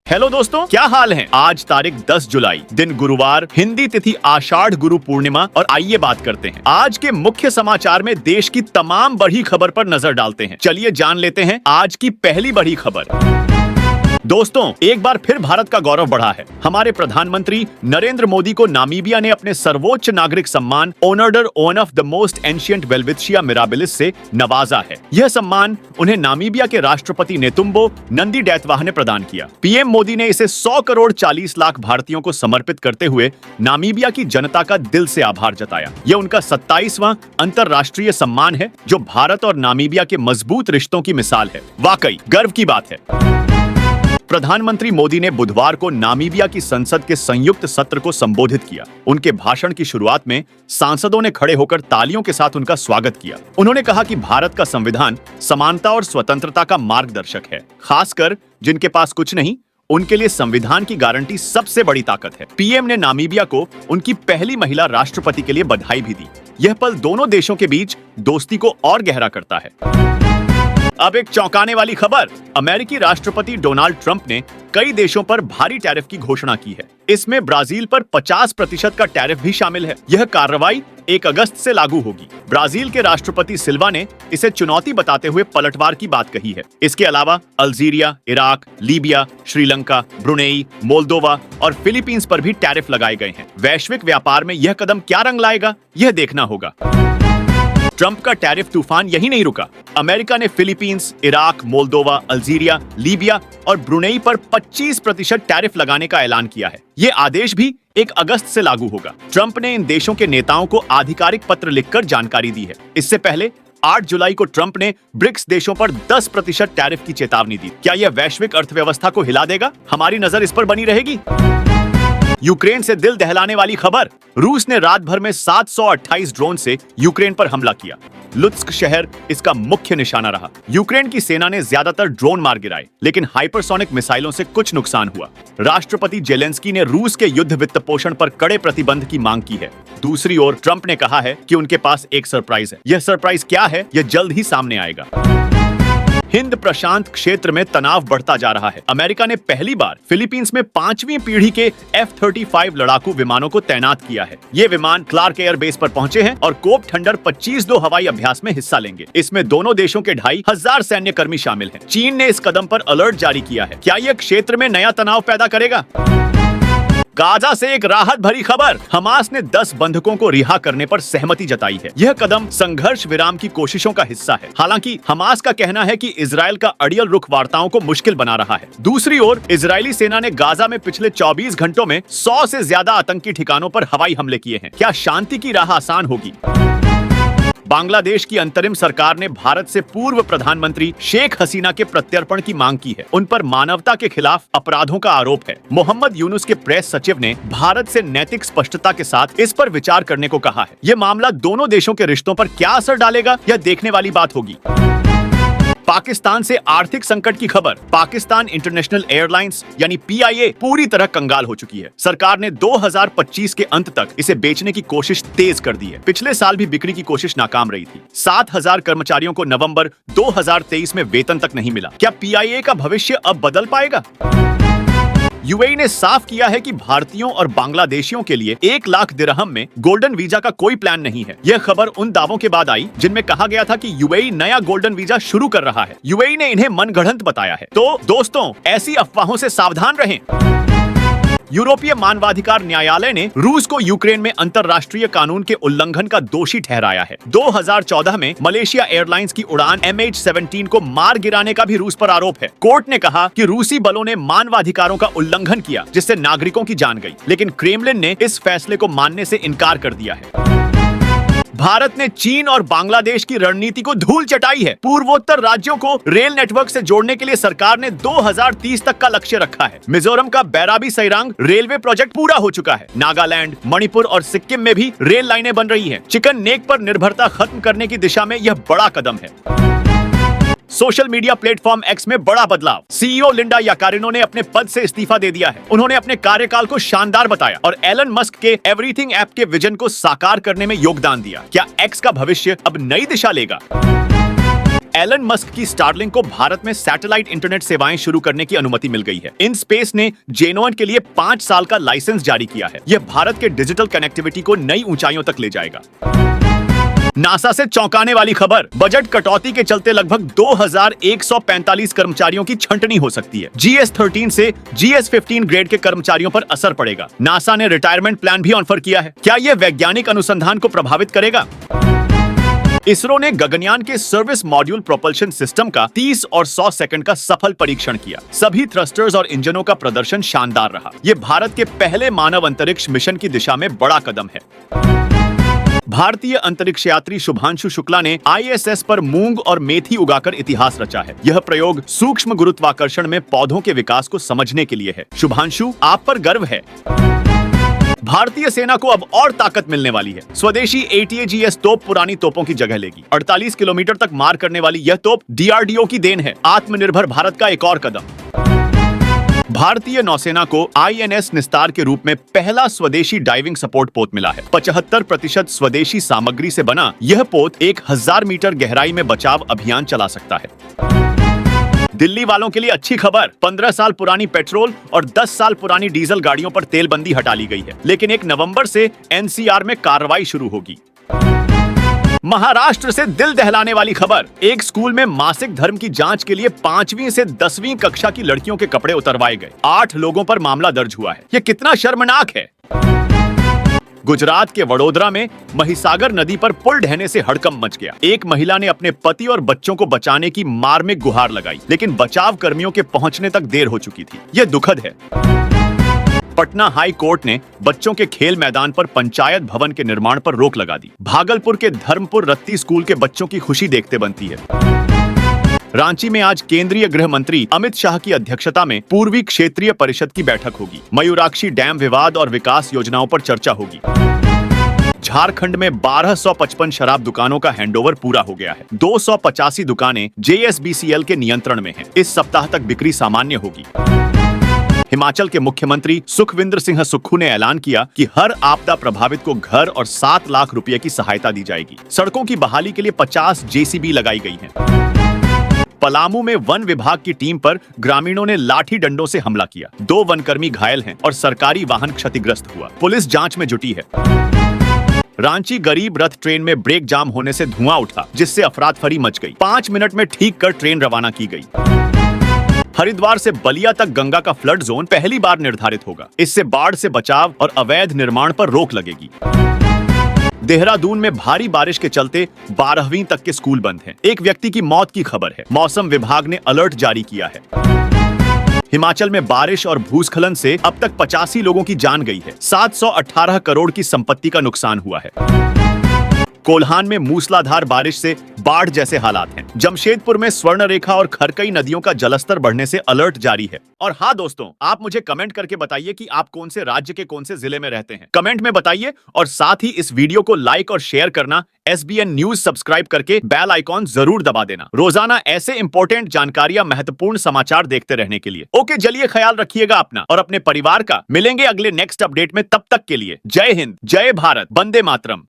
Hello दोस्तों, क्या हाल है। आज तारीख 10 जुलाई, दिन गुरुवार, हिंदी तिथि आषाढ़ गुरु पूर्णिमा। और आइए बात करते हैं आज के मुख्य समाचार में देश की तमाम बड़ी खबर पर नजर डालते हैं। चलिए जान लेते हैं आज की पहली बड़ी खबर। दोस्तों, एक बार फिर भारत का गौरव बढ़ा है। हमारे प्रधानमंत्री नरेंद्र मोदी को नामीबिया ने अपने सर्वोच्च नागरिक सम्मान honoured one of the most ancient welwitschia mirabilis से नवाजा है। यह सम्मान उन्हें नामीबिया के राष्ट्रपति नेतुम्बो नंदी डैतवाह ने प्रदान किया। पीएम मोदी ने इसे 100 करोड़ 40 लाख भारतीयों को समर्पित करते हुए नामीबिया की जनता का दिल से आभार जताया। यह उनका 27वां अंतर्राष्ट्रीय सम्मान है, जो भारत और नामीबिया के मजबूत रिश्तों की मिसाल है। वाकई गर्व की बात है। प्रधानमंत्री मोदी ने बुधवार को नामीबिया की संसद के संयुक्त सत्र को संबोधित किया। उनके भाषण की शुरुआत में सांसदों ने खड़े होकर तालियों के साथ उनका स्वागत किया। उन्होंने कहा कि भारत का संविधान समानता और स्वतंत्रता का मार्गदर्शक है। खासकर जिनके पास कुछ नहीं, उनके लिए संविधान की गारंटी सबसे बड़ी ताकत है। पीएम ने नामीबिया को उनकी पहली महिला राष्ट्रपति के लिए बधाई भी दी। यह पल दोनों देशों के बीच दोस्ती को और गहरा करता है। अब एक चौंकाने वाली खबर। अमेरिकी राष्ट्रपति डोनाल्ड ट्रंप ने कई देशों पर भारी टैरिफ की घोषणा की है। इसमें ब्राजील पर 50% का टैरिफ भी शामिल है। यह कार्रवाई 1 अगस्त से लागू होगी। ब्राजील के राष्ट्रपति सिल्वा ने इसे चुनौती बताते हुए पलटवार की बात कही है। इसके अलावा Algeria, Iraq, Libya, Sri Lanka, Brunei, Moldova और फिलीपींस पर भी टैरिफ लगाए गए हैं। वैश्विक व्यापार में यह कदम क्या रंग लाएगा, यह देखना होगा। ट्रंप का टैरिफ तूफान यही नहीं रुका। अमेरिका ने Philippines, Iraq, Moldova, Algeria, Libya और ब्रुनेई पर 25% टैरिफ लगाने का ऐलान किया है। ये आदेश भी 1 अगस्त से लागू होगा। ट्रंप ने इन देशों के नेताओं को आधिकारिक पत्र लिखकर जानकारी दी है। इससे पहले 8 जुलाई को ट्रंप ने ब्रिक्स देशों पर 10% टैरिफ की चेतावनी दी। क्या यह वैश्विक अर्थव्यवस्था को हिला देगा? हमारी नजर इस पर बनी रहेगी। यूक्रेन से दिल दहलाने वाली खबर। रूस ने रात भर में 728 ड्रोन से यूक्रेन पर हमला किया। लुत्स्क शहर इसका मुख्य निशाना रहा। यूक्रेन की सेना ने ज्यादातर ड्रोन मार गिराए, लेकिन हाइपरसोनिक मिसाइलों से कुछ नुकसान हुआ। राष्ट्रपति जेलेंस्की ने रूस के युद्ध वित्त पोषण पर कड़े प्रतिबंध की मांग की है। दूसरी ओर ट्रंप ने कहा है कि उनके पास एक सरप्राइज है। यह सरप्राइज क्या है, यह जल्द ही सामने आएगा। हिंद प्रशांत क्षेत्र में तनाव बढ़ता जा रहा है। अमेरिका ने पहली बार फिलीपींस में 5वीं पीढ़ी के F-35 लड़ाकू विमानों को तैनात किया है। ये विमान क्लार्क एयर बेस पर पहुंचे हैं और कोप थंडर 25-2 हवाई अभ्यास में हिस्सा लेंगे। इसमें दोनों देशों के 2500 सैन्य कर्मी शामिल हैं। चीन ने इस कदम पर अलर्ट जारी किया है। क्या यह क्षेत्र में नया तनाव पैदा करेगा? गाजा से एक राहत भरी खबर। हमास ने 10 बंधकों को रिहा करने पर सहमति जताई है। यह कदम संघर्ष विराम की कोशिशों का हिस्सा है। हालांकि हमास का कहना है कि इजरायल का अड़ियल रुख वार्ताओं को मुश्किल बना रहा है। दूसरी ओर इजरायली सेना ने गाजा में पिछले 24 घंटों में 100 से ज्यादा आतंकी ठिकानों पर हवाई हमले किए हैं। क्या शांति की राह आसान होगी? बांग्लादेश की अंतरिम सरकार ने भारत से पूर्व प्रधानमंत्री शेख हसीना के प्रत्यर्पण की मांग की है। उन पर मानवता के खिलाफ अपराधों का आरोप है। मोहम्मद यूनुस के प्रेस सचिव ने भारत से नैतिक स्पष्टता के साथ इस पर विचार करने को कहा है। यह मामला दोनों देशों के रिश्तों पर क्या असर डालेगा, यह देखने वाली बात होगी। पाकिस्तान से आर्थिक संकट की खबर। पाकिस्तान इंटरनेशनल एयरलाइंस यानी PIA पूरी तरह कंगाल हो चुकी है। सरकार ने 2025 के अंत तक इसे बेचने की कोशिश तेज कर दी है। पिछले साल भी बिक्री की कोशिश नाकाम रही थी। 7000 कर्मचारियों को नवंबर 2023 में वेतन तक नहीं मिला। क्या PIA का भविष्य अब बदल पाएगा? यूएई ने साफ किया है कि भारतीयों और बांग्लादेशियों के लिए 1 लाख दिरहम में गोल्डन वीजा का कोई प्लान नहीं है। यह खबर उन दावों के बाद आई जिनमें कहा गया था कि यूएई नया गोल्डन वीजा शुरू कर रहा है। यूएई ने इन्हें मनगढ़ंत बताया है। तो दोस्तों, ऐसी अफवाहों से सावधान रहें। यूरोपीय मानवाधिकार न्यायालय ने रूस को यूक्रेन में अंतर्राष्ट्रीय कानून के उल्लंघन का दोषी ठहराया है। 2014 में मलेशिया एयरलाइंस की उड़ान MH17 को मार गिराने का भी रूस पर आरोप है। कोर्ट ने कहा कि रूसी बलों ने मानवाधिकारों का उल्लंघन किया, जिससे नागरिकों की जान गई। लेकिन क्रेमलिन ने इस फैसले को मानने से इनकार कर दिया है। भारत ने चीन और बांग्लादेश की रणनीति को धूल चटाई है। पूर्वोत्तर राज्यों को रेल नेटवर्क से जोड़ने के लिए सरकार ने 2030 तक का लक्ष्य रखा है। मिजोरम का बैराबी सैरांग रेलवे प्रोजेक्ट पूरा हो चुका है। नागालैंड, मणिपुर और सिक्किम में भी रेल लाइनें बन रही हैं। चिकन नेक पर निर्भरता खत्म करने की दिशा में यह बड़ा कदम है। सोशल मीडिया प्लेटफॉर्म X में बड़ा बदलाव। CEO लिंडा याकारिनो ने अपने पद से इस्तीफा दे दिया है। उन्होंने अपने कार्यकाल को शानदार बताया और एलन मस्क के एवरीथिंग ऐप के विजन को साकार करने में योगदान दिया। क्या X का भविष्य अब नई दिशा लेगा? एलन मस्क की स्टारलिंक को भारत में सैटेलाइट इंटरनेट सेवाएं शुरू करने की अनुमति मिल गई है। इन स्पेस ने जेनोन के लिए 5 साल का लाइसेंस जारी किया है। यह भारत के डिजिटल कनेक्टिविटी को नई ऊंचाइयों तक ले जाएगा। नासा से चौंकाने वाली खबर, बजट कटौती के चलते लगभग 2145 कर्मचारियों की छंटनी हो सकती है। GS13 से GS15 ग्रेड के कर्मचारियों पर असर पड़ेगा। नासा ने रिटायरमेंट प्लान भी ऑफर किया है। क्या यह वैज्ञानिक अनुसंधान को प्रभावित करेगा? इसरो ने गगनयान के सर्विस मॉड्यूल प्रोपल्शन सिस्टम का 30 और 100 सेकंड का सफल परीक्षण किया। सभी थ्रस्टर्स और इंजनों का प्रदर्शन शानदार रहा। यह भारत के पहले मानव अंतरिक्ष मिशन की दिशा में बड़ा कदम है। भारतीय अंतरिक्ष यात्री शुभांशु शुक्ला ने ISS पर मूंग और मेथी उगाकर इतिहास रचा है। यह प्रयोग सूक्ष्म गुरुत्वाकर्षण में पौधों के विकास को समझने के लिए है। शुभांशु, आप पर गर्व है। भारतीय सेना को अब और ताकत मिलने वाली है। स्वदेशी ATAGS तोप पुरानी तोपों की जगह लेगी। 48 किलोमीटर तक मार करने वाली यह तोप DRDO की देन है। आत्मनिर्भर भारत का एक और कदम। भारतीय नौसेना को INS निस्तार के रूप में पहला स्वदेशी डाइविंग सपोर्ट पोत मिला है। 75% स्वदेशी सामग्री से बना यह पोत 1000 मीटर गहराई में बचाव अभियान चला सकता है। दिल्ली वालों के लिए अच्छी खबर, 15 साल पुरानी पेट्रोल और 10 साल पुरानी डीजल गाड़ियों पर तेलबंदी हटा ली गई है, लेकिन 1 नवंबर से NCR में कार्रवाई शुरू होगी। महाराष्ट्र से दिल दहलाने वाली खबर, एक स्कूल में मासिक धर्म की जांच के लिए 5वीं से 10वीं कक्षा की लड़कियों के कपड़े उतरवाए गए। 8 लोगों पर मामला दर्ज हुआ है। यह कितना शर्मनाक है। गुजरात के वडोदरा में महिसागर नदी पर पुल ढहने से हड़कंप मच गया। एक महिला ने अपने पति और बच्चों को बचाने की मार्मिक गुहार लगाई, लेकिन बचाव कर्मियों के पहुंचने तक देर हो चुकी थी। यह दुखद है। पटना हाई कोर्ट ने बच्चों के खेल मैदान पर पंचायत भवन के निर्माण पर रोक लगा दी। भागलपुर के धर्मपुर रत्ती स्कूल के बच्चों की खुशी देखते बनती है। रांची में आज केंद्रीय गृह मंत्री अमित शाह की अध्यक्षता में पूर्वी क्षेत्रीय परिषद की बैठक होगी। मयूराक्षी डैम विवाद और विकास योजनाओं पर चर्चा होगी। झारखंड में 1255 शराब दुकानों का हैंडओवर पूरा हो गया है। 285 दुकानें JSBCL के नियंत्रण में हैं। इस सप्ताह तक बिक्री सामान्य होगी। हिमाचल के मुख्यमंत्री सुखविंदर सिंह सुक्खू ने ऐलान किया कि हर आपदा प्रभावित को घर और 7 लाख रुपए की सहायता दी जाएगी। सड़कों की बहाली के लिए 50 JCB लगाई गई हैं। पलामू में वन विभाग की टीम पर ग्रामीणों ने लाठी डंडों से हमला किया। 2 वनकर्मी घायल हैं और सरकारी वाहन क्षतिग्रस्त हुआ। पुलिस जांच में जुटी है। रांची गरीब रथ ट्रेन में ब्रेक जाम होने से धुआं उठा, जिससे अफरातफरी मच गई। 5 मिनट में ठीक कर ट्रेन रवाना की गई। हरिद्वार से बलिया तक गंगा का फ्लड जोन पहली बार निर्धारित होगा। इससे बाढ़ से बचाव और अवैध निर्माण पर रोक लगेगी। देहरादून में भारी बारिश के चलते 12वीं तक के स्कूल बंद हैं। एक व्यक्ति की मौत की खबर है। मौसम विभाग ने अलर्ट जारी किया है। हिमाचल में बारिश और भूस्खलन से अब तक 85 लोगों की जान गई है। 718 करोड़ की संपत्ति का नुकसान हुआ है। कोल्हान में मूसलाधार बारिश से बाढ़ जैसे हालात हैं। जमशेदपुर में स्वर्णरेखा और खरकई नदियों का जलस्तर बढ़ने से अलर्ट जारी है। और हाँ दोस्तों, आप मुझे कमेंट करके बताइए कि आप कौन से राज्य के कौन से जिले में रहते हैं। कमेंट में बताइए और साथ ही इस वीडियो को लाइक और शेयर करना, SBN न्यूज सब्सक्राइब करके बेल आइकॉन जरूर दबा देना। रोजाना ऐसे इंपॉर्टेंट जानकारियां, महत्वपूर्ण समाचार देखते रहने के लिए। ओके, चलिए ख्याल रखिएगा अपना और अपने परिवार का। मिलेंगे अगले नेक्स्ट अपडेट में। तब तक के लिए जय हिंद, जय भारत, वंदे मातरम।